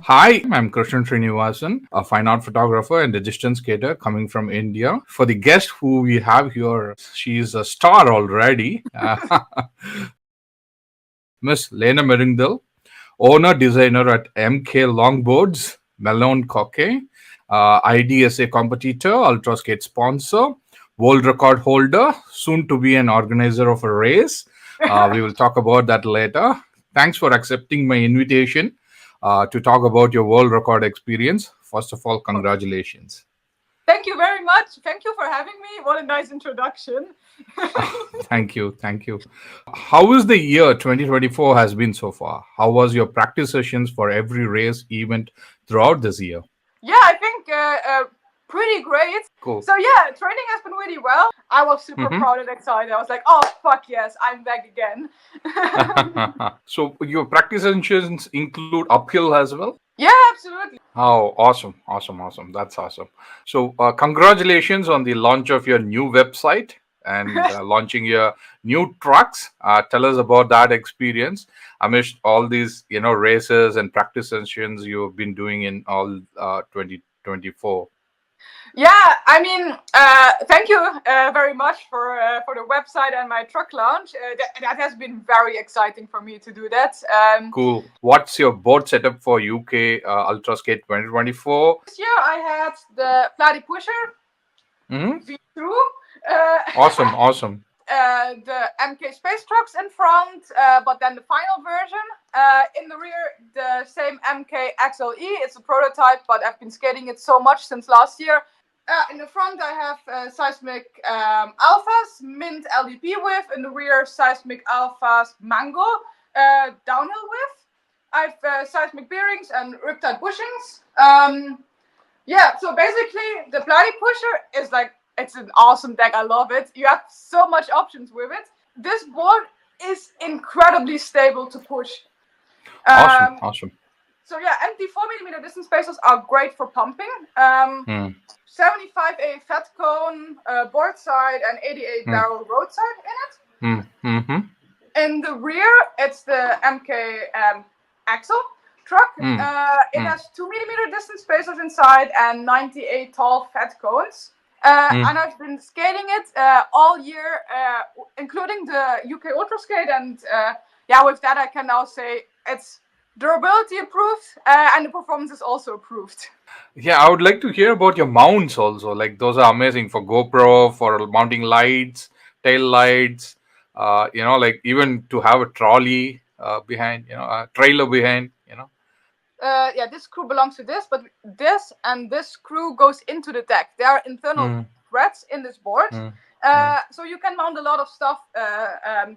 Hi, I'm Krishnan Srinivasan, a fine art photographer and a distance skater coming from India. For the guest who we have here, she's a star already. Miss Lena Meringdal, owner designer at MK Longboards, Malone Coque, IDSA competitor, Ultra Skate sponsor, world record holder, soon to be an organizer of a race. We will talk about that later. Thanks for accepting my invitation to talk about your world record experience. First of all, congratulations. Thank you very much. Thank you for having me. What a nice introduction. Thank you. Thank you. How is the year 2024 has been so far? How was your practice sessions for every race event throughout this year? Yeah, I think pretty great. Cool. So yeah, training has been really well. I was super Mm-hmm. proud and excited. I was like, oh fuck yes, I'm back again. So your practice sessions include uphill as well? Yeah, absolutely. Oh, awesome, awesome, awesome. That's awesome. So, congratulations on the launch of your new website and launching your new trucks. Tell us about that experience amidst all these, races and practice sessions you've been doing in all 2024. Yeah, I mean, thank you very much for the website and my truck launch. That has been very exciting for me to do that. Cool. What's your board setup for UK Ultra Skate 2024? This year I had the Platy Pusher Hmm. V2. Awesome, awesome. The MK Space Trucks in front, but then the final version. In the rear, the same MK XLE. It's a prototype, but I've been skating it so much since last year. In the front, I have Seismic Alphas, Mint LDP width. In the rear, Seismic Alphas Mango, downhill width. I have Seismic bearings and Riptide bushings. Yeah, so basically, the Platy Pusher is like, it's an awesome deck. I love it. You have so much options with it. This board is incredibly stable to push. Awesome, awesome. So yeah, empty 4mm distance spacers are great for pumping. 75A fat cone board side and 88 barrel roadside in it. Mm-hmm. In the rear, it's the MK axle truck. It has 2mm distance spacers inside and 98 tall fat cones. And I've been skating it all year, including the UK Ultra Skate. And yeah, with that, I can now say it's durability approved and the performance is also approved. Yeah, I would like to hear about your mounts also. Like those are amazing for GoPro, for mounting lights, tail lights. Like even to have a trolley behind, a trailer behind. Yeah, this screw belongs to this, but this and this screw goes into the deck. There are internal threads in this board, so you can mount a lot of stuff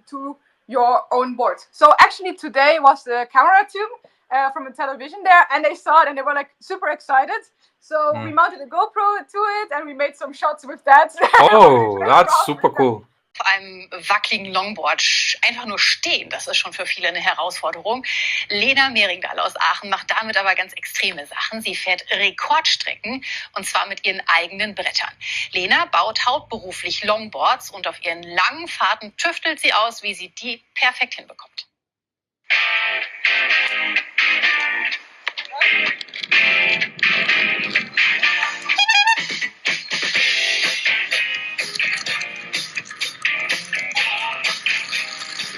to your own board. So actually today was the camera tube from a television there, and they saw it and they were like super excited. So we mounted a GoPro to it and we made some shots with that. Oh, that's super cool. Auf einem wackeligen Longboard einfach nur stehen, das ist schon für viele eine Herausforderung. Lena Meringdal aus Aachen macht damit aber ganz extreme Sachen. Sie fährt Rekordstrecken und zwar mit ihren eigenen Brettern. Lena baut hauptberuflich Longboards und auf ihren langen Fahrten tüftelt sie aus, wie sie die perfekt hinbekommt.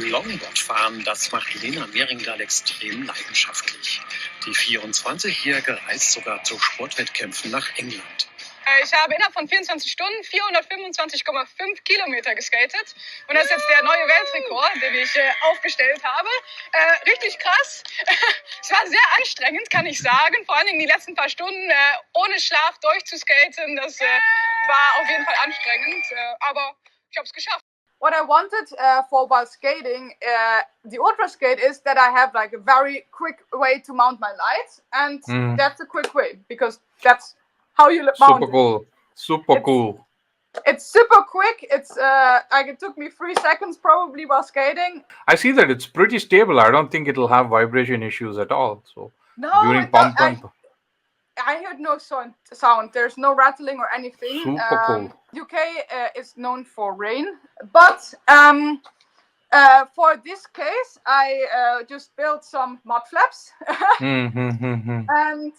Longboardfahren, das macht Lena Meringdal extrem leidenschaftlich. Die 24-Jährige reist sogar zu Sportwettkämpfen nach England. Ich habe innerhalb von 24 Stunden 425,5 Kilometer geskatet. Und das ist jetzt der neue Weltrekord, den ich aufgestellt habe. Richtig krass. Es war sehr anstrengend, kann ich sagen. Vor allen Dingen die letzten paar Stunden ohne Schlaf durchzuskaten. Das war auf jeden Fall anstrengend. Aber ich habe es geschafft. What I wanted for while skating the Ultra Skate is that I have like a very quick way to mount my lights. And that's a quick way because that's how you mount super cool. Super cool. It's super quick. It's like it took me 3 seconds probably while skating. I see that it's pretty stable. I don't think it'll have vibration issues at all. So no, during pump. I heard no sound. There's no rattling or anything. Super cool. UK is known for rain, but For this case, I just built some mud flaps, Mm-hmm. and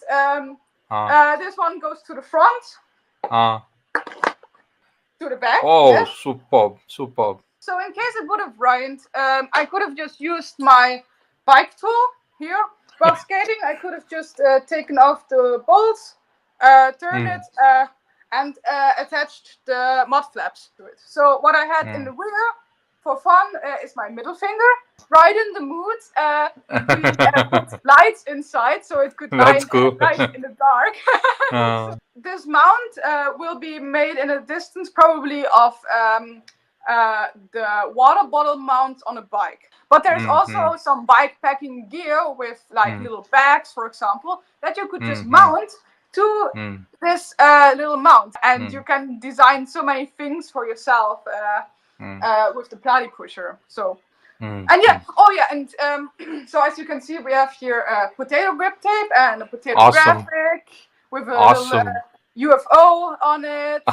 this one goes to the front, to the back. Oh, Yes. superb. So in case it would have rained, I could have just used my bike tool here. While skating, I could have just taken off the bolts, turned it, and attached the mud flaps to it. So what I had in the rear for fun is my middle finger. Right in the mood, we put lights inside so it could That's cool. light in the dark. This mount will be made in a distance probably of the water bottle mount on a bike. But there's also some bike packing gear with like little bags, for example, that you could just mount to this little mount. And you can design so many things for yourself with the Plati pusher. So. And so as you can see, we have here a potato grip tape and a potato graphic with a little UFO on it,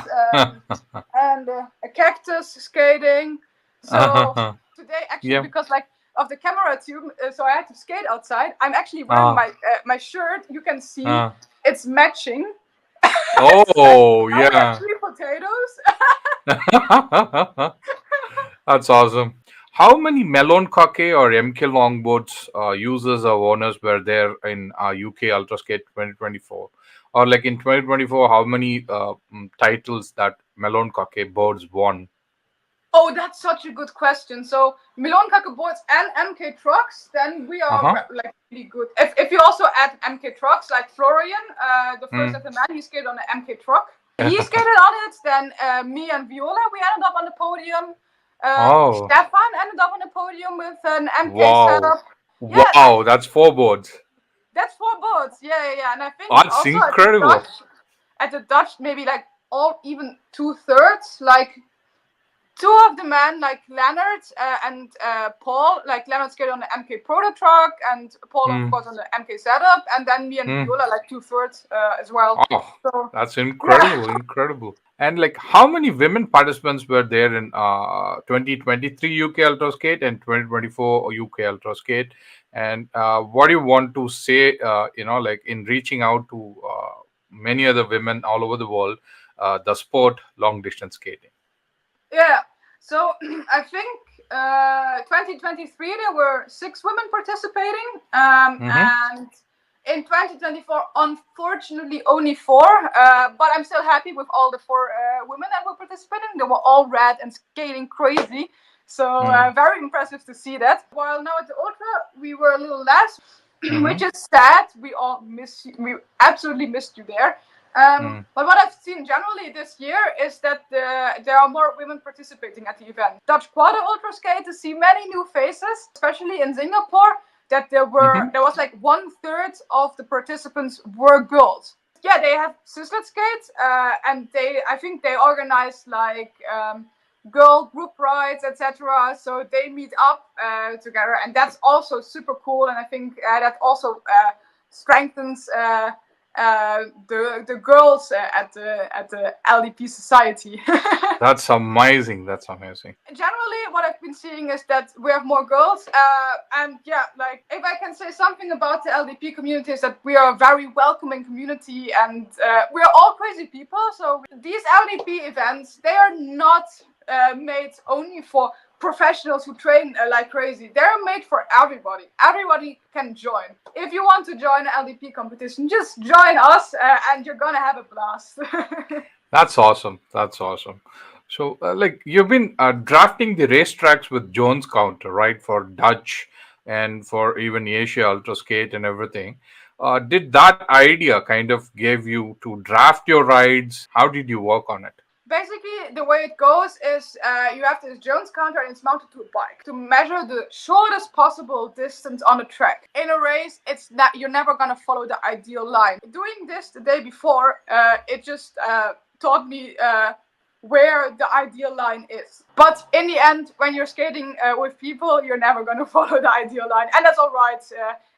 and a cactus skating. So today, actually, because like of the camera tube, so I had to skate outside. I'm actually wearing my shirt. You can see it's matching. Oh, I have yeah. 3 potatoes. That's awesome. How many Melon Coque or MK longboards users or owners were there in UK Ultra Skate 2024? Or like in 2024, how many titles that Melon Coque boards won? Oh, that's such a good question. So Melon Coque boards and MK trucks, then we are like really good. If you also add MK trucks, like Florian, the first of the man, he skated on an MK truck. He skated on it. Then me and Viola, we ended up on the podium. Stefan ended up on the podium with an MK setup. Wow, that's 4 boards. That's 4 boards. Yeah. And I think that's also incredible. At the Dutch, maybe like even 2/3, like 2 of the men, like Leonard and Paul, like Leonard skated on the MK Proto truck, and Paul, of course, on the MK setup, and then me and Viola, like 2/3 as well. Oh, so, that's incredible. And like, how many women participants were there in 2023 UK Ultra Skate and 2024 UK Ultra Skate? And what do you want to say, like in reaching out to many other women all over the world, the sport long distance skating? Yeah, so I think 2023 there were 6 women participating, and in 2024, unfortunately, only 4. But I'm still happy with all the 4 women that were participating. They were all red and skating crazy, so very impressive to see that. While now at the Ultra, we were a little less, which is sad. We all miss you. We absolutely missed you there. But what I've seen generally this year is that there are more women participating at the event. Dutch Quarter Ultra Skate to see many new faces, especially in Singapore. That there was like 1/3 of the participants were girls. Yeah, they have Sizzlet Skates, and I think they organize like girl group rides, etc. So they meet up together, and that's also super cool. And I think that also strengthens the girls at the LDP society. That's amazing. Generally, what I've been seeing is that we have more girls, and yeah, like if I can say something about the LDP community is that we are a very welcoming community, and we are all crazy people. So these LDP events, they are not made only for professionals who train like crazy. They're made for everybody. Everybody can join. If you want to join an LDP competition, just join us, and you're gonna have a blast. That's awesome. So, like, you've been drafting the racetracks with Jones Counter, right, for Dutch and for even Asia Ultra Skate and everything. Did that idea kind of give you to draft your rides? How did you work on it? Basically, the way it goes is you have this Jones counter and it's mounted to a bike to measure the shortest possible distance on a track. In a race, you're never gonna follow the ideal line. Doing this the day before, it just taught me where the ideal line is. But in the end, when you're skating with people, you're never gonna follow the ideal line, and that's all right.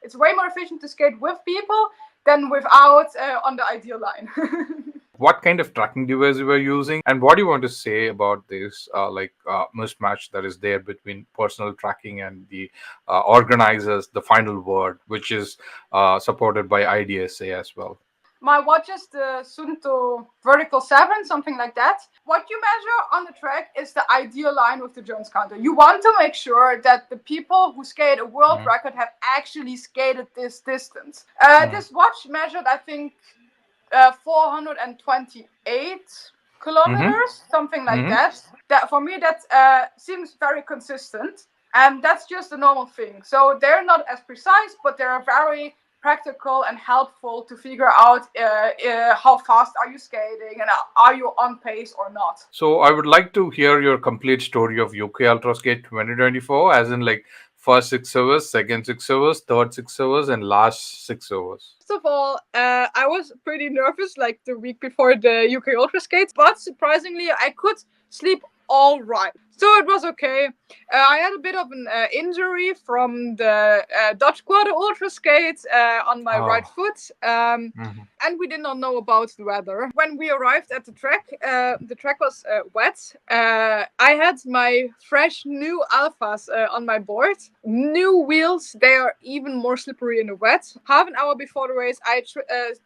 It's way more efficient to skate with people than without on the ideal line. What kind of tracking device you were using, and what do you want to say about this mismatch that is there between personal tracking and the organizers, the final word, which is supported by IDSA as well? My watch is the Suunto Vertical 7, something like that. What you measure on the track is the ideal line with the Jones counter. You want to make sure that the people who skate a world record have actually skated this distance. This watch measured, I think, 428 kilometers, something like that. That for me, that seems very consistent, and that's just a normal thing. So they're not as precise, but they're very practical and helpful to figure out how fast are you skating and are you on pace or not. So I would like to hear your complete story of UK Ultra Skate 2024, as in like first 6 hours, second 6 hours, third 6 hours, and last 6 hours. First of all, I was pretty nervous like the week before the UK Ultra Skate, but surprisingly I could sleep all right. So it was okay. I had a bit of an injury from the Dutch Quarter Ultra Skate on my right foot, and we did not know about the weather. When we arrived at the track was wet. I had my fresh new Alphas on my board. New wheels, they are even more slippery in the wet. Half an hour before the race, I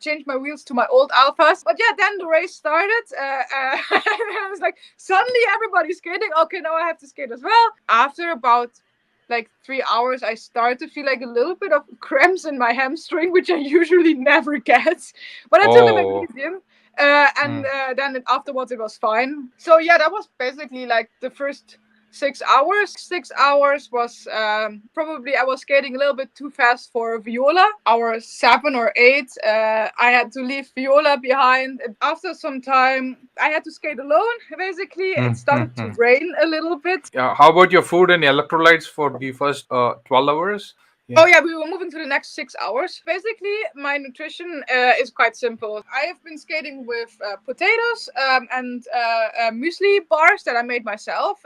changed my wheels to my old Alphas. But yeah, then the race started. I was like, suddenly everybody's skating. Okay, now I have to skate as well. After about like 3 hours, I started to feel like a little bit of cramps in my hamstring, which I usually never get. But I took a magnesium. Then afterwards it was fine. So yeah, that was basically like the first 6 hours. 6 hours was probably I was skating a little bit too fast for Viola. Hour 7 or 8, I had to leave Viola behind. After some time, I had to skate alone. Basically, it started to rain a little bit. How about your food and electrolytes for the first 12 hours? Yeah. Oh yeah, we were moving to the next 6 hours. Basically, my nutrition is quite simple. I have been skating with potatoes and muesli bars that I made myself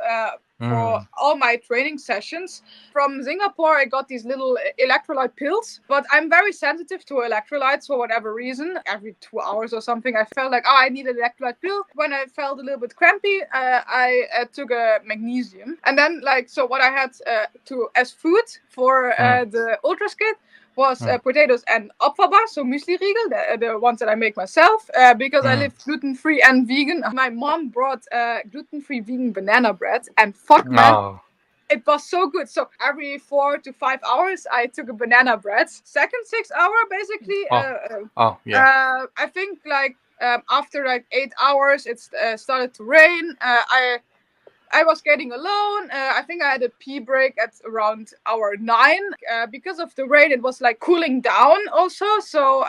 for all my training sessions. From Singapore, I got these little electrolyte pills, but I'm very sensitive to electrolytes for whatever reason. Every 2 hours or something, I felt like, I need an electrolyte pill. When I felt a little bit crampy, I took a magnesium. And then, so what I had as food for the Ultra Skate was potatoes and Opfaba, so muesli riegel, the ones that I make myself, because I live gluten-free and vegan. My mom brought gluten-free vegan banana bread, and fuck man, it was so good. So every 4 to 5 hours, I took a banana bread. Second 6 hour, basically, I think after 8 hours, it started to rain. I was skating alone. I think I had a pee break at around hour 9. Because of the rain, it was cooling down also. So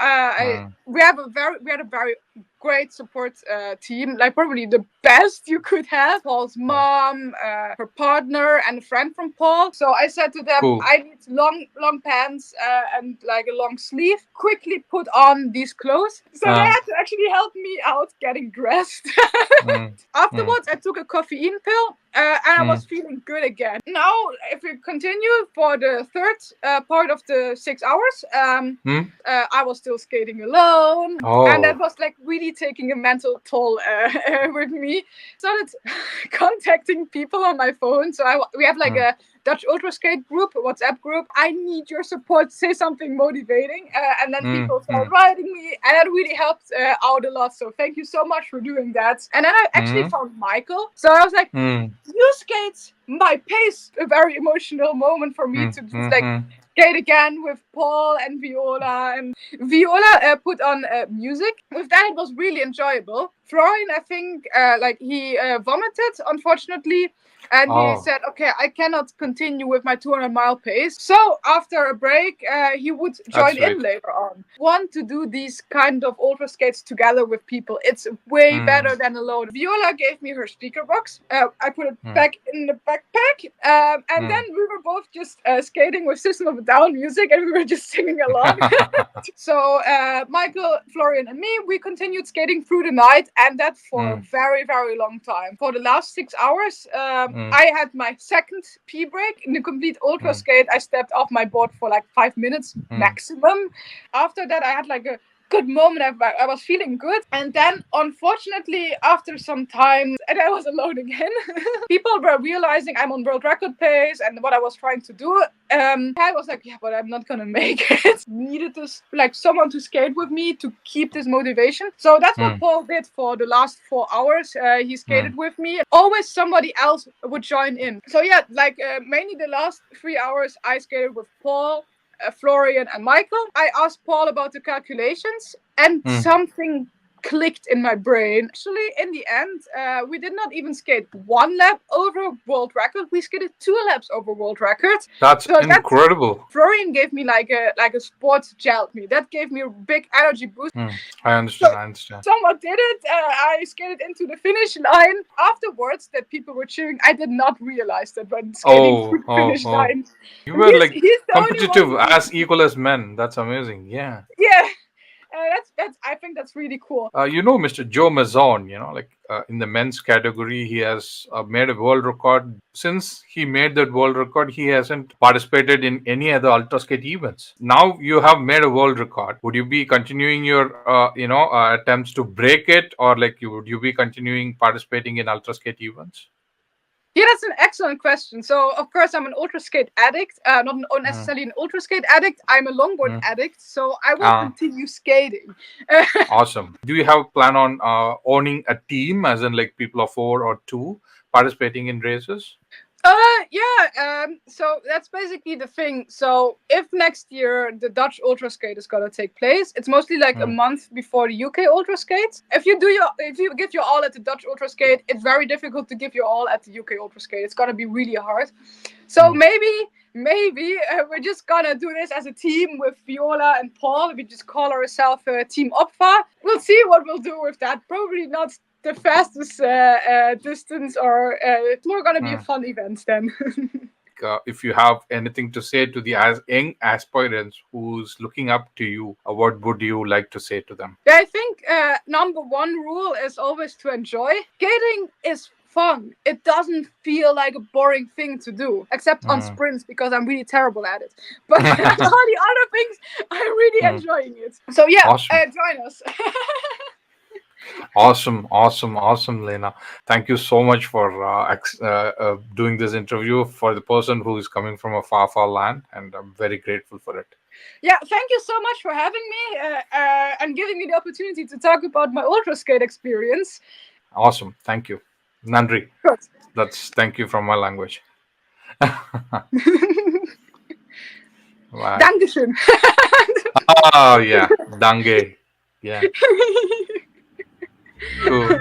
we had a very great support team, probably the best you could have. Paul's mom, her partner, and a friend from Paul. So I said to them, I need long pants and a long sleeve. Quickly put on these clothes. So they had to actually help me out getting dressed. Afterwards, I took a caffeine pill. And I was feeling good again. Now, if we continue for the third part of the 6 hours, I was still skating alone. And that was really taking a mental toll with me. Started contacting people on my phone. So we have a Dutch Ultra Skate group, a WhatsApp group. I need your support. Say something motivating. And then people started writing me. And that really helped out a lot. So thank you so much for doing that. And then I actually found Michael. So I was like, you skate my pace. A very emotional moment for me to just skate again with Paul and Viola. And Viola put on music. With that, it was really enjoyable. Florian, I think, he vomited, unfortunately. And he said, okay, I cannot continue with my 200-mile pace. So after a break, he would join in later on. Want to do these kind of ultra skates together with people. It's way better than alone. Viola gave me her speaker box. I put it back in the backpack. And then we were both just skating with System of a Down music, and we were just singing along. So Michael, Florian, and me, we continued skating through the night, and that for a very, very long time. For the last 6 hours, I had my second pee break in the complete ultra skate. I stepped off my board for 5 minutes maximum. After that, I had a good moment. I was feeling good. And then, unfortunately, after some time, and I was alone again, people were realizing I'm on world record pace and what I was trying to do. I was like, yeah, but I'm not gonna make it. Needed this, like, someone to skate with me to keep this motivation. So that's what Paul did for the last 4 hours. He skated with me. Always somebody else would join in. So yeah, like mainly the last 3 hours, I skated with Paul, Florian, and Michael. I asked Paul about the calculations, and something clicked in my brain. Actually, in the end, we did not even skate 1 lap over world record. We skated 2 laps over world record. That's incredible. Florian gave me like a sports gel. That gave me a big energy boost. I understand. Someone did it. I skated into the finish line. Afterwards, that people were cheering. I did not realize that when skating through the finish line. You were like competitive as equal as men. That's amazing. Yeah. Yeah. That's. I think that's really cool. Mr. Joe Mazzone, in the men's category, he has made a world record. Since he made that world record, he hasn't participated in any other ultra skate events. Now you have made a world record. Would you be continuing your, attempts to break it, or would you be continuing participating in ultra skate events? Yeah, that's an excellent question. So, of course, I'm an ultra skate addict. Not necessarily an ultra skate addict. I'm a longboard addict. So I will continue skating. Awesome. Do you have a plan on owning a team, as in like people of 4 or 2 participating in races? So that's basically the thing. So if next year the Dutch Ultra Skate is gonna take place, it's mostly like a month before the UK Ultra Skate. If you give your all at the Dutch Ultra Skate, it's very difficult to give your all at the UK Ultra Skate. It's gonna be really hard. So maybe we're just gonna do this as a team with Viola and Paul. We just call ourselves Team Opfa. We'll see what we'll do with that. Probably not the fastest distance, or it's more gonna be a fun event then. If you have anything to say to the young aspirants who's looking up to you, what would you like to say to them? I think number 1 rule is always to enjoy. Skating is fun. It doesn't feel like a boring thing to do, except on sprints, because I'm really terrible at it. But all the other things, I'm really enjoying it. So yeah, awesome. Join us. Awesome, Lena. Thank you so much for doing this interview for the person who is coming from a far land, and I'm very grateful for it. Yeah, thank you so much for having me and giving me the opportunity to talk about my ultra skate experience. Awesome, thank you. Nandri. Good. That's thank you from my language. Dankeschön. Oh yeah, danke. Yeah. Cool.